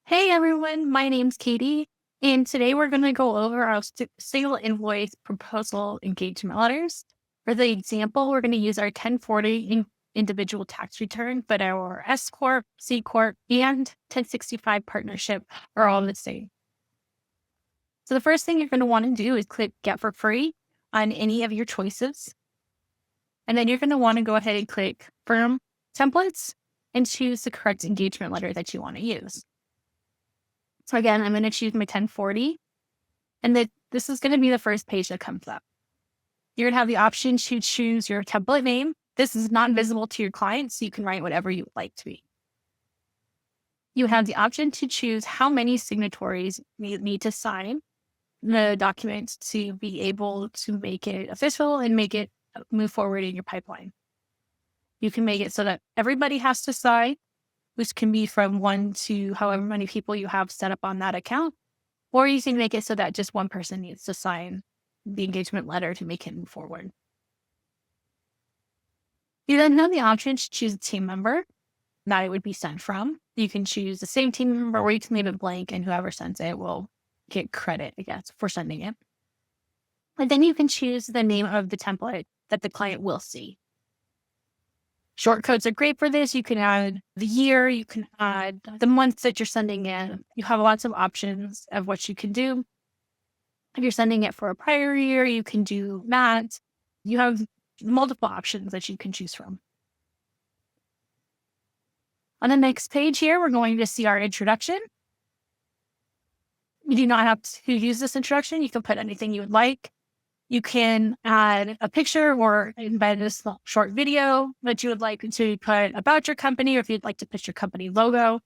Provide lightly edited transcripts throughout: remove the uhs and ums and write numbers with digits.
Hey everyone, my name's Katie, and today we're going to go over our single invoice proposal engagement letters. For the example, we're going to use our 1040 individual tax return, but our S Corp, C Corp, and 1065 partnership are all the same. So the first thing you're going to want to do is click Get for Free on any of your choices. And then you're going to want to go ahead and click Firm Templates and choose the correct engagement letter that you want to use. So again, I'm going to choose my 1040, and this is going to be the first page that comes up. You're going to have the option to choose your template name. This is not visible to your client, so you can write whatever you would like to be. You have the option to choose how many signatories you need to sign the document to be able to make it official and make it move forward in your pipeline. You can make it so that everybody has to sign, which can be from 1 to however many people you have set up on that account. Or you can make it so that just one person needs to sign the engagement letter to make it move forward. You then have the option to choose a team member that it would be sent from. You can choose the same team member, or you can leave it blank, and whoever sends it will get credit, I guess, for sending it. And then you can choose the name of the template that the client will see. Short codes are great for this. You can add the year, you can add the months that you're sending in. You have lots of options of what you can do. If you're sending it for a prior year, you can do that. You have multiple options that you can choose from. On the next page here, we're going to see our introduction. You do not have to use this introduction. You can put anything you would like. You can add a picture or embed a short video that you would like to put about your company, or if you'd like to put your company logo.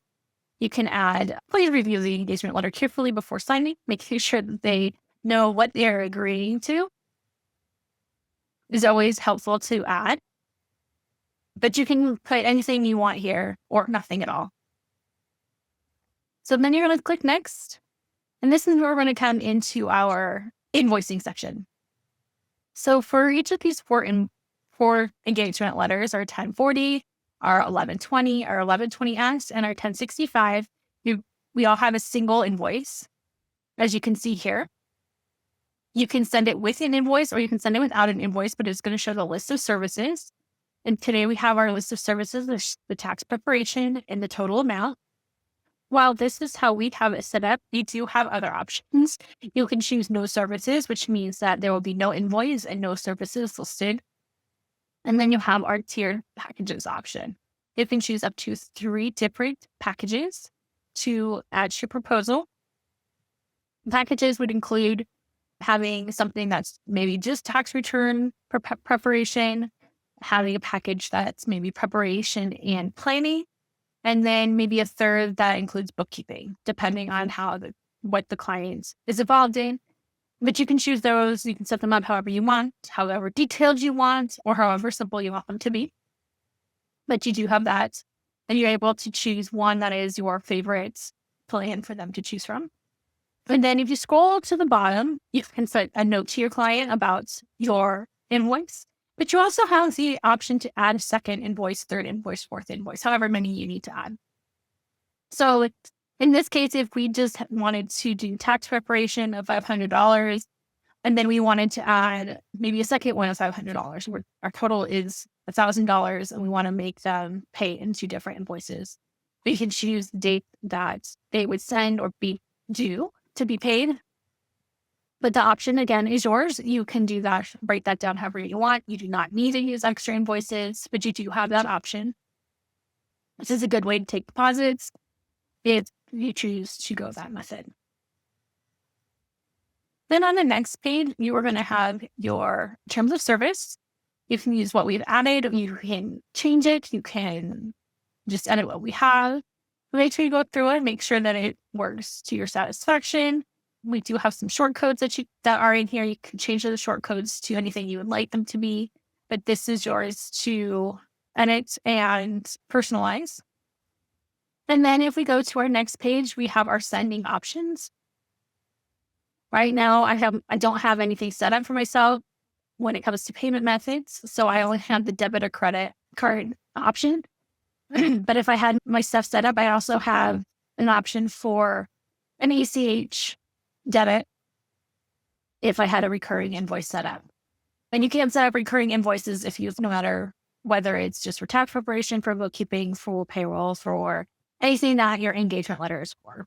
You can add, please review the engagement letter carefully before signing, making sure that they know what they're agreeing to. Is always helpful to add. But you can put anything you want here or nothing at all. So then you're going to click Next. And this is where we're going to come into our invoicing section. So for each of these four engagement letters, our 1040, our 1120, our 1120S, and our 1065, we all have a single invoice, as you can see here. You can send it with an invoice or you can send it without an invoice, but it's going to show the list of services. And today we have our list of services, the tax preparation and the total amount. While this is how we have it set up, you do have other options. You can choose no services, which means that there will be no invoice and no services listed. And then you have our tiered packages option. You can choose up to 3 different packages to add to your proposal. Packages would include having something that's maybe just tax return preparation, having a package that's maybe preparation and planning, and then maybe a third that includes bookkeeping, depending on what the client is involved in. But you can choose those. You can set them up however you want, however detailed you want, or however simple you want them to be. But you do have that, and you're able to choose one that is your favorite plan for them to choose from. And then if you scroll to the bottom, you can put a note to your client about your invoice. But you also have the option to add a second invoice, third invoice, fourth invoice, however many you need to add. So in this case, if we just wanted to do tax preparation of $500, and then we wanted to add maybe a second one of $500, where our total is $1,000, and we want to make them pay in 2 different invoices, we can choose the date that they would send or be due to be paid. But the option, again, is yours. You can do that, write that down however you want. You do not need to use extra invoices, but you do have that option. This is a good way to take deposits if you choose to go that method. Then on the next page, you are going to have your terms of service. You can use what we've added. You can change it. You can just edit what we have. Make sure you go through it, make sure that it works to your satisfaction. We do have some short codes that are in here. You can change the short codes to anything you would like them to be, but this is yours to edit and personalize. And then if we go to our next page, we have our sending options. Right now, I don't have anything set up for myself when it comes to payment methods, so I only have the debit or credit card option. But if I had my stuff set up, I also have an option for an ACH debit if I had a recurring invoice set up. And you can set up recurring invoices if you, no matter whether it's just for tax preparation, for bookkeeping, for payroll, for anything that your engagement letter is for.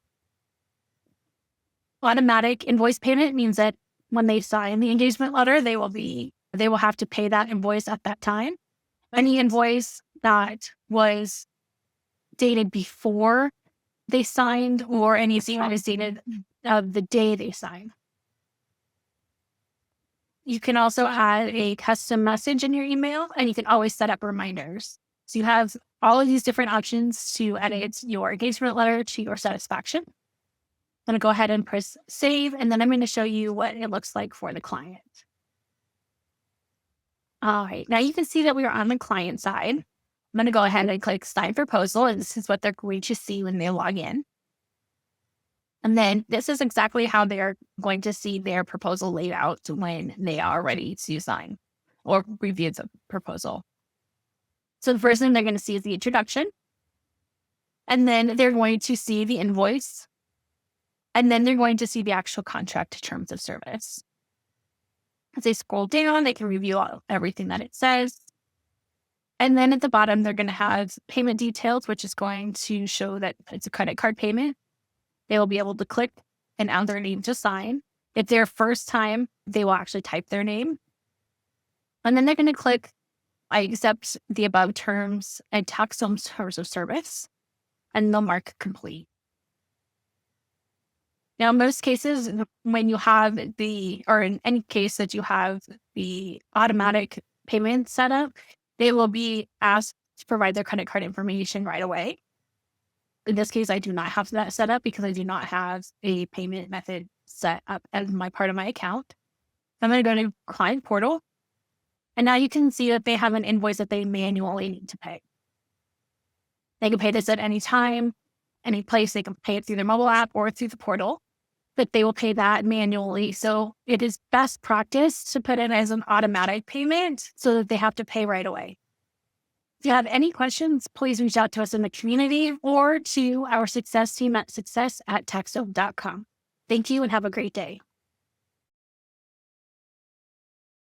Automatic invoice payment means that when they sign the engagement letter, they will have to pay that invoice at that time. Any invoice that was dated before they signed or anything that is dated the day they signed. You can also add a custom message in your email, and you can always set up reminders. So you have all of these different options to edit your engagement letter to your satisfaction. I'm going to go ahead and press save, and then I'm going to show you what it looks like for the client. All right, now you can see that we are on the client side. I'm going to go ahead and click sign proposal, and this is what they're going to see when they log in. And then this is exactly how they're going to see their proposal laid out when they are ready to sign or review the proposal. So the first thing they're going to see is the introduction. And then they're going to see the invoice. And then they're going to see the actual contract terms of service. As they scroll down, they can review everything that it says. And then at the bottom, they're going to have payment details, which is going to show that it's a credit card payment. They will be able to click and add their name to sign. If they're first time, they will actually type their name. And then they're going to click, I accept the above terms and TaxDome terms of service, and they'll mark complete. Now, in most cases, when you have or in any case that you have the automatic payment set up, they will be asked to provide their credit card information right away. In this case, I do not have that set up because I do not have a payment method set up as part of my account. I'm going to go to Client Portal. And now you can see that they have an invoice that they manually need to pay. They can pay this at any time, any place. They can pay it through their mobile app or through the portal, but they will pay that manually. So it is best practice to put it as an automatic payment so that they have to pay right away. If you have any questions, please reach out to us in the community or to our success team at success@taxdome.com. Thank you and have a great day.